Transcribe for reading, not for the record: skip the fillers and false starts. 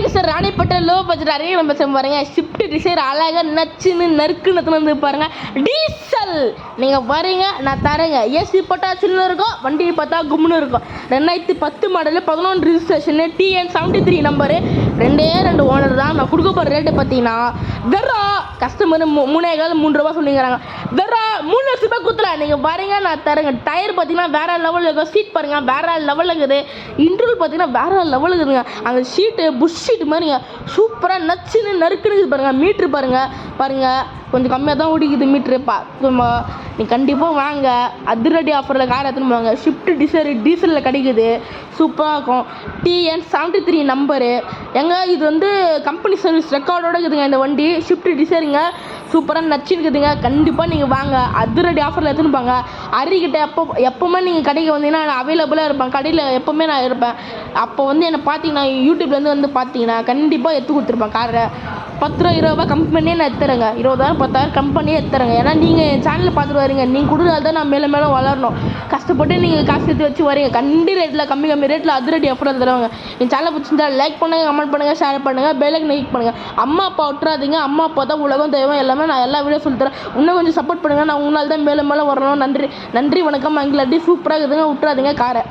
வாங்க sir Ranipet low budget அறைய நம்ம பாருங்க ஷிஃப்ட் டிசைர் அழகாக நச்சுன்னு நறுக்குன்னு வந்து பாருங்க டீசல் நீங்கள் பாருங்க நான் தரேங்க ஏசி போட்டா சின்ன இருக்கும் வண்டி பார்த்தா கும்னு இருக்கும் 2010 மாடலு 11 ரிஜிஸ்ட்ரேஷனு TN73 நம்பரு 2 ஓனர் தான் நான் கொடுக்க போகிற ரேட்டு பார்த்தீங்கன்னா வெறும் கஸ்டமர் 3 ரூபா சொல்லிங்கிறாங்க வெறும் 3 லட்ச ரூபாய் கொடுத்துலாம் நீங்கள் பாருங்க நான் தரேங்க டயர் பார்த்தீங்கன்னா வேற லெவலில் இருக்கும் சீட் பாருங்க வேற லெவலில் இருக்குது இன்டர்வல் பார்த்தீங்கன்னா வேற லெவலில் இருக்குதுங்க அந்த ஷீட்டு புஷ் ஷீட் மாதிரிங்க சூப்பராக நச்சுன்னு நறுக்குன்னு பாருங்க மீட்ரு பாருங்க கொஞ்சம் கம்மியாக தான் ஓடிக்குது மீட்ரு நீ கண்டிப்பாக வாங்க அதிரடி ஆஃபரில் கார் எடுத்துன்னு வாங்க ஷிஃப்ட் டிசைர் டீசலில் கிடைக்குது சூப்பராக இருக்கும் TN73 நம்பரு இது வந்து கம்பெனி சர்வீஸ் ரெக்கார்டோடு இருக்குதுங்க இந்த வண்டி ஷிஃப்ட் டிசைருங்க சூப்பராக நச்சுருக்குதுங்க கண்டிப்பாக நீங்கள் வாங்க அதிரடி ஆஃபரில் எடுத்துன்னு போங்க அரிக்கிட்ட எப்போவுமே நீங்கள் கடைக்கு வந்தீங்கன்னா நான் அவைலபிளாக இருப்பேன் கடையில் எப்போவுமே நான் இருப்பேன் அப்போ வந்து என்னை பார்த்தீங்கன்னா யூடியூப்லேருந்து வந்து பார்த்தீங்கன்னா கண்டிப்பாக எடுத்து கொடுத்துருப்பேன் காரை 10 ரூபா 20 ரூபா கம்பெனியே நான் எடுத்துறேங்க 20,000 10,000 கம்பெனியே எடுத்துறேங்க ஏன்னா நீங்கள் என் சேனலில் பார்த்துட்டு வரீங்க நீங்கள் கொடுக்குறது தான் நான் மேலே வளரணும் கஷ்டப்பட்டு நீங்கள் காசு எடுத்து வச்சு வரீங்க ரேட்டில் கம்மி ரேட்டில் அதிரடி ஆஃபராக தருவாங்க என் சேனலை பிடிச்சிருந்தா லைக் பண்ணுங்கள் கமெண்ட் பண்ணுங்கள் ஷேர் பண்ணுங்கள் பெல்லைக்கன் கிளிக் பண்ணுங்கள் அம்மா அப்பா விட்டுறாதீங்க அம்மா அப்பா தான் உலகம் தெய்வம் எல்லாமே நான் எல்லா வீடியோ சொல்லி தரேன் இன்னும் கொஞ்சம் சப்போர்ட் பண்ணுங்கள் நான் உங்களால் தான் மேலே வரணும் நன்றி வணக்கம் எங்களை சூப்பராக இருக்குதுங்க விட்டுறாதீங்க காரை